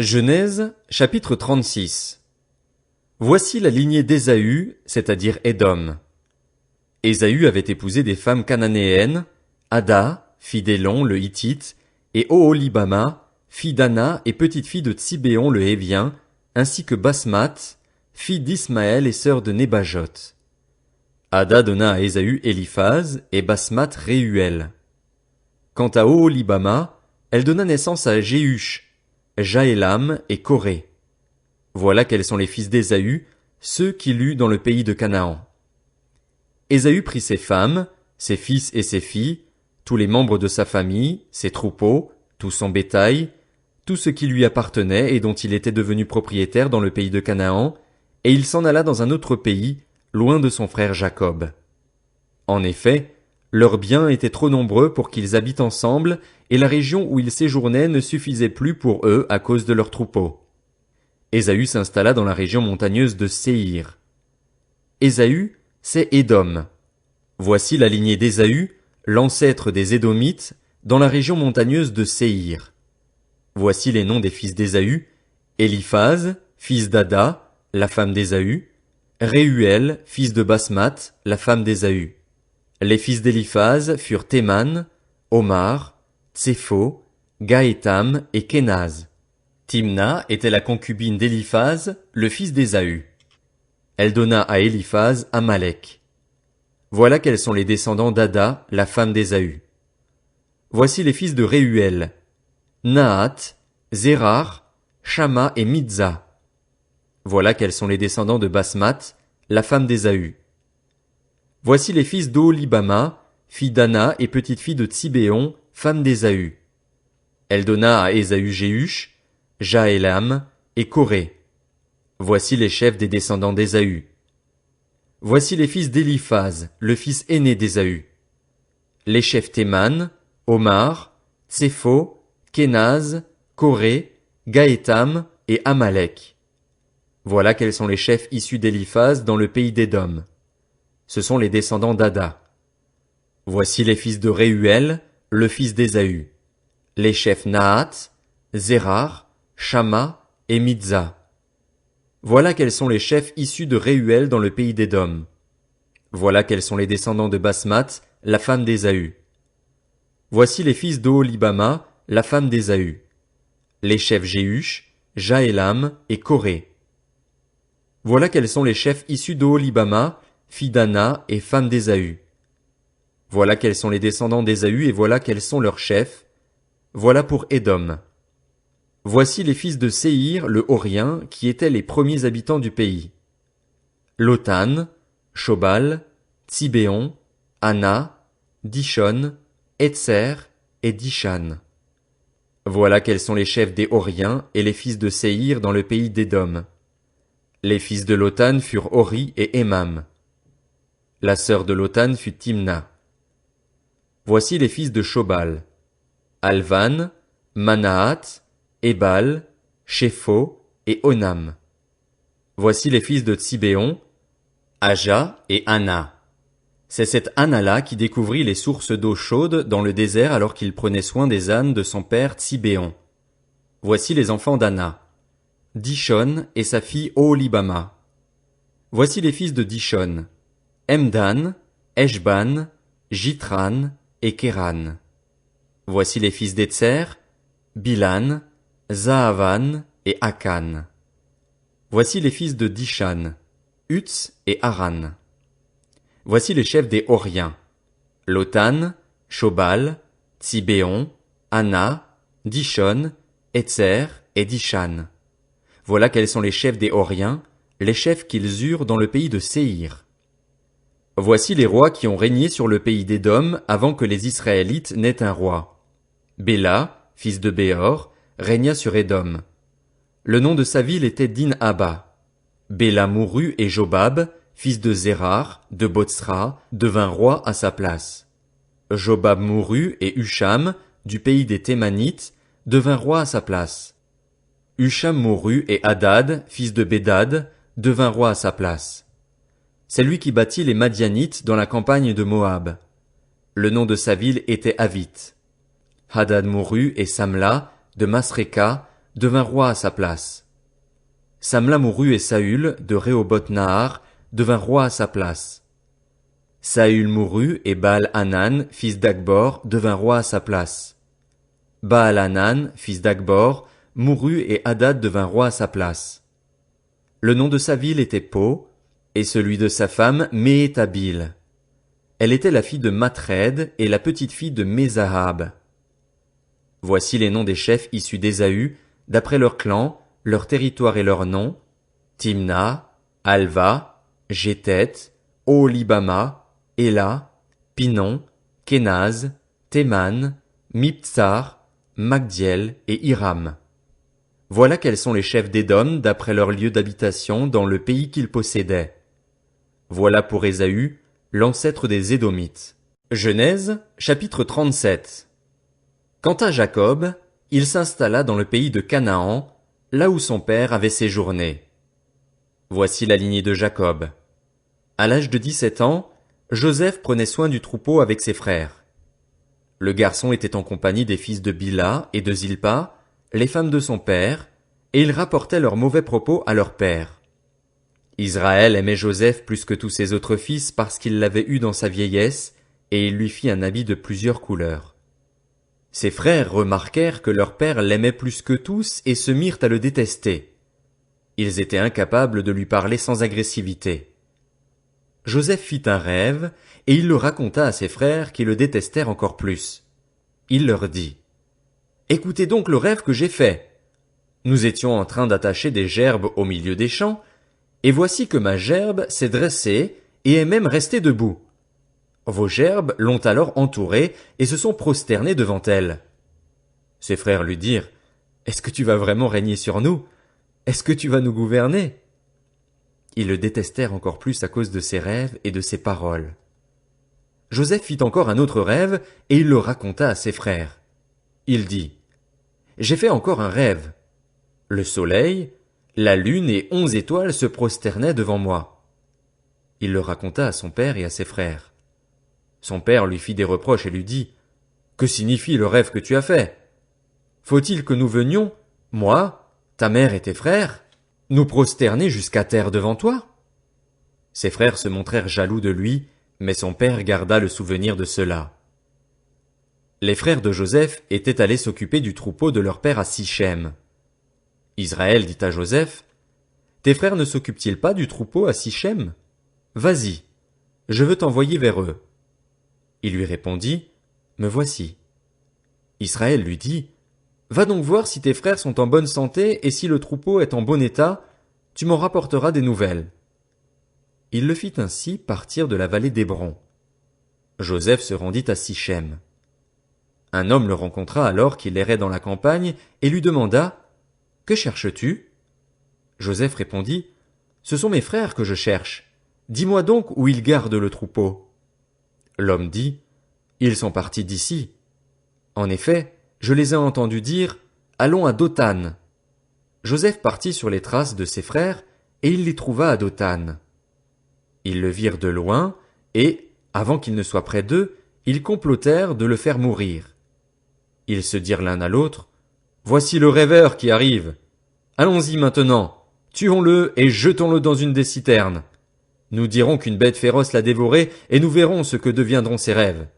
Genèse, chapitre 36. Voici la lignée d'Ésaü, c'est-à-dire Édom. Ésaü avait épousé des femmes cananéennes, Ada, fille d'Élon le Hittite, et Oholibama, fille d'Ana et petite-fille de Tsibéon le Hévien, ainsi que Basmath, fille d'Ismaël et sœur de Nébajot. Ada donna à Ésaü Éliphaz et Basmath Réuel. Quant à Oholibama, elle donna naissance à Jéhush, Jaélam et Coré. Voilà quels sont les fils d'Ésaü, ceux qu'il eut dans le pays de Canaan. Ésaü prit ses femmes, ses fils et ses filles, tous les membres de sa famille, ses troupeaux, tout son bétail, tout ce qui lui appartenait et dont il était devenu propriétaire dans le pays de Canaan, et il s'en alla dans un autre pays, loin de son frère Jacob. En effet, leurs biens étaient trop nombreux pour qu'ils habitent ensemble, et la région où ils séjournaient ne suffisait plus pour eux à cause de leurs troupeaux. Ésaü s'installa dans la région montagneuse de Séhir. Ésaü, c'est Édom. Voici la lignée d'Ésaü, l'ancêtre des Édomites, dans la région montagneuse de Séhir. Voici les noms des fils d'Ésaü: Éliphaz, fils d'Ada, la femme d'Ésaü; Réuel, fils de Basmath, la femme d'Ésaü. Les fils d'Éliphaz furent Théman, Omar, Tsépho, Gaétam et Kénaz. Timna était la concubine d'Éliphaz, le fils d'Ésaü. Elle donna à Éliphaz Amalek. Voilà quels sont les descendants d'Ada, la femme d'Ésaü. Voici les fils de Réuel: Nahat, Zérar, Shama et Mitza. Voilà quels sont les descendants de Basmath, la femme d'Ésaü. Voici les fils d'Oholibama, fille d'Ana et petite-fille de Tsibéon, femme d'Ésaü. Elle donna à Ésaü Jéhush, Jaélam et Coré. Voici les chefs des descendants d'Ésaü. Voici les fils d'Éliphaz, le fils aîné d'Ésaü. Les chefs Théman, Omar, Tsépho, Kénaz, Coré, Gaétam et Amalek. Voilà quels sont les chefs issus d'Éliphaz dans le pays d'Édom. Ce sont les descendants d'Ada. Voici les fils de Réuel, le fils d'Ésaü. Les chefs Nahat, Zérar, Shama et Mitza. Voilà quels sont les chefs issus de Réuel dans le pays d'Édom. Voilà quels sont les descendants de Basmath, la femme d'Ésaü. Voici les fils d'Oholibama, la femme d'Ésaü. Les chefs Jéhush, Jaélam et Coré. Voilà quels sont les chefs issus d'Oholibama, fille d'Ana et femme d'Ésaü. Voilà quels sont les descendants d'Ésaü et voilà quels sont leurs chefs. Voilà pour Édom. Voici les fils de Séhir le Horien qui étaient les premiers habitants du pays: Lotan, Shobal, Tsibéon, Ana, Dishon, Etzer et Dishan. Voilà quels sont les chefs des Horiens et les fils de Séhir dans le pays d'Édom. Les fils de Lotan furent Hori et Émam. La sœur de Lotan fut Timna. Voici les fils de Shobal: Alvan, Manahath, Ébal, Shépho et Onam. Voici les fils de Tsibéon: Aja et Ana. C'est cette Ana-là qui découvrit les sources d'eau chaude dans le désert alors qu'il prenait soin des ânes de son père Tsibéon. Voici les enfants d'Ana: Dishon et sa fille Oholibama. Voici les fils de Dishon: Emdan, Eshban, Jitran et Kéran. Voici les fils d'Etzer: Bilan, Zaavan et Akan. Voici les fils de Dishan: Utz et Aran. Voici les chefs des Horiens: Lotan, Shobal, Tsibéon, Ana, Dishon, Etzer et Dishan. Voilà quels sont les chefs des Horiens, les chefs qu'ils eurent dans le pays de Séhir. Voici les rois qui ont régné sur le pays d'Édom avant que les Israélites n'aient un roi. Béla, fils de Béor, régna sur Édom. Le nom de sa ville était Din-Haba. Béla mourut et Jobab, fils de Zérar, de Botsra, devint roi à sa place. Jobab mourut et Husham, du pays des Thémanites, devint roi à sa place. Husham mourut et Hadad, fils de Bédad, devint roi à sa place. C'est lui qui bâtit les Madianites dans la campagne de Moab. Le nom de sa ville était Avith. Hadad mourut et Samla, de Masréka, devint roi à sa place. Samla mourut et Saül, de Rehoboth-Nahar, devint roi à sa place. Saül mourut et Baal-Hanan, fils d'Akbor, devint roi à sa place. Baal-Hanan, fils d'Akbor, mourut et Hadad devint roi à sa place. Le nom de sa ville était Po, et celui de sa femme Méhétabile. Elle était la fille de Matred et la petite-fille de Mézahab. Voici les noms des chefs issus d'Ésaü, d'après leurs clans, leur territoire et leurs noms: Timna, Alva, Jéthet, Oholibama, Éla, Pinon, Kénaz, Théman, Mibtsar, Magdiel et Hiram. Voilà quels sont les chefs d'Édom d'après leur lieu d'habitation dans le pays qu'ils possédaient. Voilà pour Ésaü, l'ancêtre des Édomites. Genèse, chapitre 37. Quant à Jacob, il s'installa dans le pays de Canaan, là où son père avait séjourné. Voici la lignée de Jacob. À l'âge de 17 ans, Joseph prenait soin du troupeau avec ses frères. Le garçon était en compagnie des fils de Bila et de Zilpa, les femmes de son père, et ils rapportaient leurs mauvais propos à leur père. Israël aimait Joseph plus que tous ses autres fils parce qu'il l'avait eu dans sa vieillesse, et il lui fit un habit de plusieurs couleurs. Ses frères remarquèrent que leur père l'aimait plus que tous et se mirent à le détester. Ils étaient incapables de lui parler sans agressivité. Joseph fit un rêve, et il le raconta à ses frères qui le détestèrent encore plus. Il leur dit: « Écoutez donc le rêve que j'ai fait. Nous étions en train d'attacher des gerbes au milieu des champs, et voici que ma gerbe s'est dressée et est même restée debout. Vos gerbes l'ont alors entourée et se sont prosternés devant elle. » Ses frères lui dirent: « Est-ce que tu vas vraiment régner sur nous? Est-ce que tu vas nous gouverner? » Ils le détestèrent encore plus à cause de ses rêves et de ses paroles. Joseph fit encore un autre rêve et il le raconta à ses frères. Il dit: « J'ai fait encore un rêve. Le soleil, la lune et 11 étoiles se prosternaient devant moi. » Il le raconta à son père et à ses frères. Son père lui fit des reproches et lui dit: « Que signifie le rêve que tu as fait? Faut-il que nous venions, moi, ta mère et tes frères, nous prosterner jusqu'à terre devant toi? » Ses frères se montrèrent jaloux de lui, mais son père garda le souvenir de cela. Les frères de Joseph étaient allés s'occuper du troupeau de leur père à Sichem. Israël dit à Joseph: « Tes frères ne s'occupent-ils pas du troupeau à Sichem? Vas-y, je veux t'envoyer vers eux. » Il lui répondit: « Me voici. » Israël lui dit: « Va donc voir si tes frères sont en bonne santé et si le troupeau est en bon état, tu m'en rapporteras des nouvelles. » Il le fit ainsi partir de la vallée d'Hébron. Joseph se rendit à Sichem. Un homme le rencontra alors qu'il errait dans la campagne et lui demanda: « Que cherches-tu? » Joseph répondit: « Ce sont mes frères que je cherche. Dis-moi donc où ils gardent le troupeau. » L'homme dit: « Ils sont partis d'ici. En effet, je les ai entendus dire: Allons à Dothan. » Joseph partit sur les traces de ses frères, et il les trouva à Dothan. Ils le virent de loin, et, avant qu'il ne soit près d'eux, ils complotèrent de le faire mourir. Ils se dirent l'un à l'autre: « Voici le rêveur qui arrive. Allons-y maintenant, tuons-le et jetons-le dans une des citernes. Nous dirons qu'une bête féroce l'a dévoré, et nous verrons ce que deviendront ses rêves. »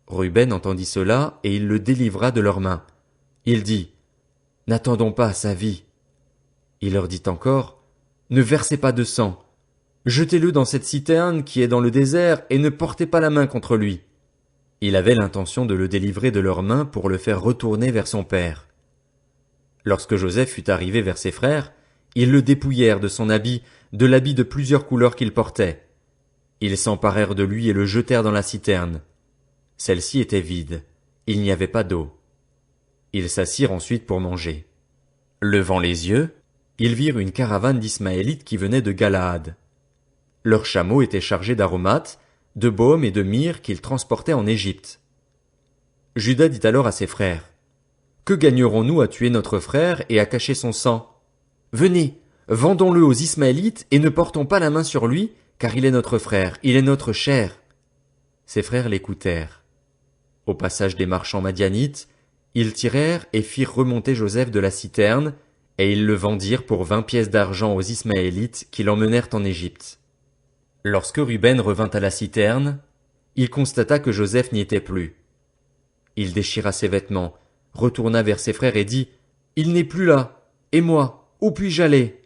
Ruben entendit cela, et il le délivra de leurs mains. Il dit: « N'attendons pas sa vie. » Il leur dit encore: « Ne versez pas de sang. Jetez-le dans cette citerne qui est dans le désert, et ne portez pas la main contre lui. » Il avait l'intention de le délivrer de leurs mains pour le faire retourner vers son père. Lorsque Joseph fut arrivé vers ses frères, ils le dépouillèrent de son habit, de l'habit de plusieurs couleurs qu'il portait. Ils s'emparèrent de lui et le jetèrent dans la citerne. Celle-ci était vide. Il n'y avait pas d'eau. Ils s'assirent ensuite pour manger. Levant les yeux, ils virent une caravane d'Ismaélites qui venait de Galaad. Leurs chameaux étaient chargés d'aromates, de baume et de myrrhe qu'ils transportaient en Égypte. Juda dit alors à ses frères: « Que gagnerons-nous à tuer notre frère et à cacher son sang? Venez, vendons-le aux Ismaélites et ne portons pas la main sur lui, car il est notre frère, il est notre chair. » Ses frères l'écoutèrent. Au passage des marchands madianites, Ils tirèrent et firent remonter Joseph de la citerne, et ils le vendirent pour 20 pièces d'argent aux Ismaélites qui l'emmenèrent en Égypte. Lorsque Ruben revint à la citerne, il constata que Joseph n'y était plus. Il déchira ses vêtements, retourna vers ses frères et dit, « Il n'est plus là, et moi, où puis-je aller ?»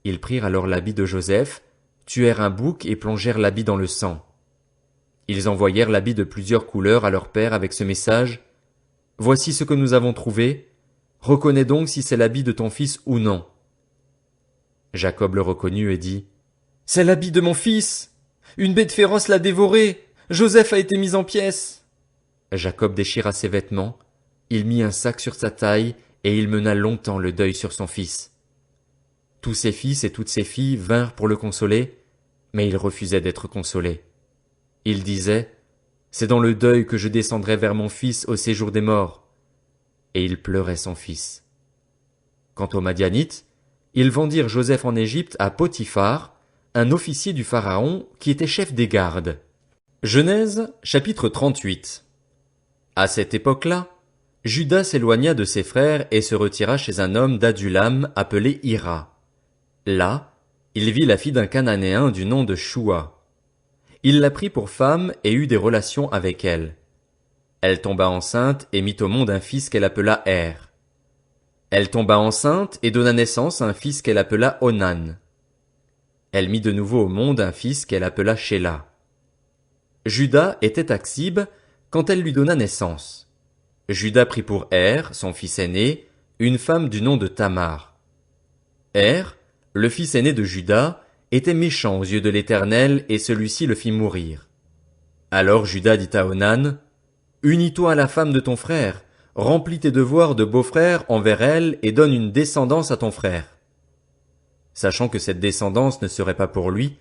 Ils prirent alors l'habit de Joseph, tuèrent un bouc et plongèrent l'habit dans le sang. Ils envoyèrent l'habit de plusieurs couleurs à leur père avec ce message, « Voici ce que nous avons trouvé, reconnais donc si c'est l'habit de ton fils ou non. » Jacob le reconnut et dit, « C'est l'habit de mon fils! Une bête féroce l'a dévoré! Joseph a été mis en pièces! » Jacob déchira ses vêtements, il mit un sac sur sa taille, et il mena longtemps le deuil sur son fils. Tous ses fils et toutes ses filles vinrent pour le consoler, mais il refusait d'être consolé. Il disait, « C'est dans le deuil que je descendrai vers mon fils au séjour des morts. » Et il pleurait son fils. Quant aux Madianites, ils vendirent Joseph en Égypte à Potiphar, un officier du Pharaon qui était chef des gardes. Genèse, chapitre 38. À cette époque-là, Juda s'éloigna de ses frères et se retira chez un homme d'Adulam appelé Hira. Là, il vit la fille d'un Cananéen du nom de Shua. Il la prit pour femme et eut des relations avec elle. Elle tomba enceinte et mit au monde un fils qu'elle appela Er. Elle tomba enceinte et donna naissance à un fils qu'elle appela Onan. Elle mit de nouveau au monde un fils qu'elle appela Shéla. Juda était à Ksib quand elle lui donna naissance. Juda prit pour Er, son fils aîné, une femme du nom de Tamar. Er, le fils aîné de Juda, était méchant aux yeux de l'Éternel et celui-ci le fit mourir. Alors Juda dit à Onan, « Unis-toi à la femme de ton frère, remplis tes devoirs de beau-frère envers elle et donne une descendance à ton frère. » Sachant que cette descendance ne serait pas pour lui,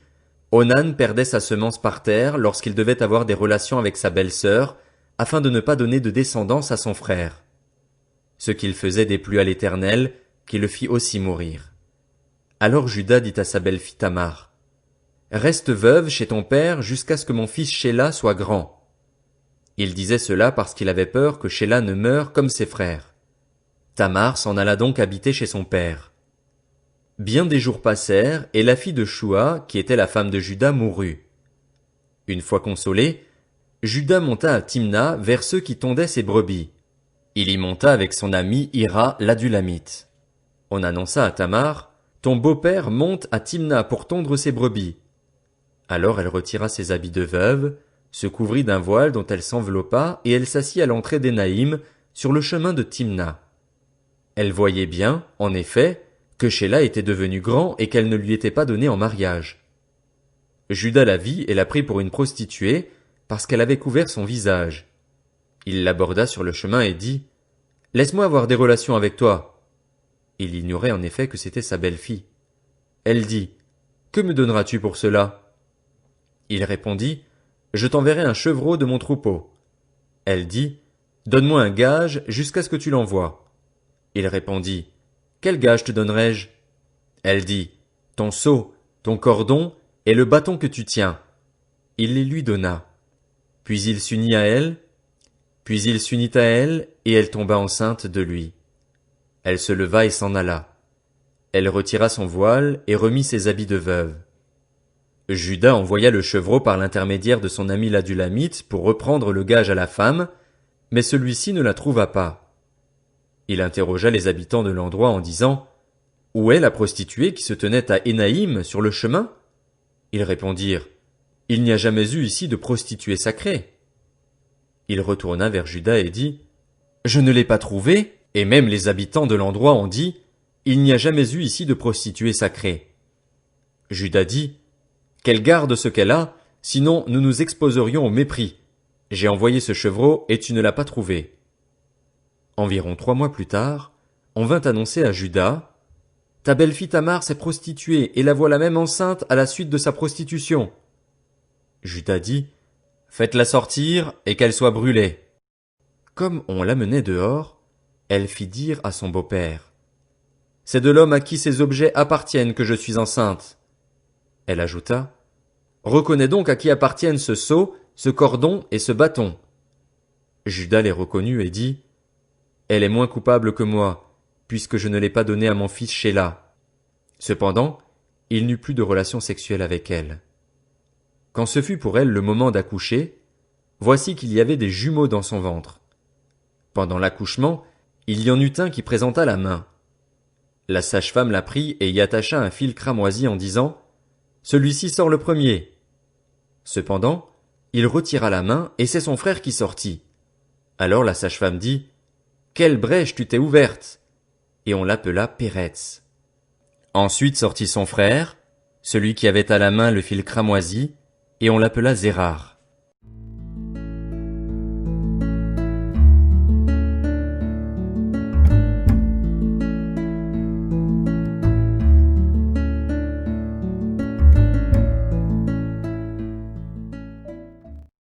Onan perdait sa semence par terre lorsqu'il devait avoir des relations avec sa belle-sœur, afin de ne pas donner de descendance à son frère. Ce qu'il faisait déplut à l'Éternel, qui le fit aussi mourir. Alors Juda dit à sa belle-fille Tamar, « Reste veuve chez ton père jusqu'à ce que mon fils Shéla soit grand. » Il disait cela parce qu'il avait peur que Shéla ne meure comme ses frères. Tamar s'en alla donc habiter chez son père. Bien des jours passèrent, et la fille de Shua, qui était la femme de Juda, mourut. Une fois consolé, Juda monta à Timna vers ceux qui tondaient ses brebis. Il y monta avec son ami Hira l'Adulamite. On annonça à Tamar, « Ton beau-père monte à Timna pour tondre ses brebis. » Alors elle retira ses habits de veuve, se couvrit d'un voile dont elle s'enveloppa, et elle s'assit à l'entrée d'Énaïm, sur le chemin de Timna. Elle voyait bien, en effet, que Shéla était devenu grand et qu'elle ne lui était pas donnée en mariage. Juda la vit et la prit pour une prostituée, parce qu'elle avait couvert son visage. Il l'aborda sur le chemin et dit, « Laisse-moi avoir des relations avec toi. » Il ignorait en effet que c'était sa belle-fille. Elle dit, « Que me donneras-tu pour cela ?» Il répondit, « Je t'enverrai un chevreau de mon troupeau. » Elle dit, « Donne-moi un gage jusqu'à ce que tu l'envoies. » Il répondit, « Quel gage te donnerai-je » Elle dit, « Ton seau, ton cordon et le bâton que tu tiens. » Il les lui donna. Puis il s'unit à elle, et elle tomba enceinte de lui. Elle se leva et s'en alla. Elle retira son voile et remit ses habits de veuve. Juda envoya le chevreau par l'intermédiaire de son ami l'Adulamite pour reprendre le gage à la femme, mais celui-ci ne la trouva pas. Il interrogea les habitants de l'endroit en disant, « Où est la prostituée qui se tenait à Énaïm sur le chemin ?» Ils répondirent, « Il n'y a jamais eu ici de prostituée sacrée. » Il retourna vers Juda et dit, « Je ne l'ai pas trouvée, et même les habitants de l'endroit ont dit, il n'y a jamais eu ici de prostituée sacrée. » Juda dit, « Qu'elle garde ce qu'elle a, sinon nous nous exposerions au mépris. J'ai envoyé ce chevreau et tu ne l'as pas trouvé. » Environ 3 mois plus tard, on vint annoncer à Juda, « Ta belle-fille Tamar s'est prostituée et la voilà même enceinte à la suite de sa prostitution. » Juda dit, « Faites-la sortir et qu'elle soit brûlée. » Comme on l'amenait dehors, elle fit dire à son beau-père, « C'est de l'homme à qui ces objets appartiennent que je suis enceinte. » Elle ajouta, « Reconnais donc à qui appartiennent ce seau, ce cordon et ce bâton. » Juda les reconnut et dit, Elle est moins coupable que moi, puisque je ne l'ai pas donnée à mon fils Shéla. Cependant, il n'eut plus de relations sexuelles avec elle. Quand ce fut pour elle le moment d'accoucher, voici qu'il y avait des jumeaux dans son ventre. Pendant l'accouchement, il y en eut un qui présenta la main. La sage-femme la prit et y attacha un fil cramoisi en disant « Celui-ci sort le premier ». Cependant, il retira la main et c'est son frère qui sortit. Alors la sage-femme dit « Quelle brèche tu t'es ouverte ?» Et on l'appela Péretz. Ensuite sortit son frère, celui qui avait à la main le fil cramoisi, et on l'appela Zérar.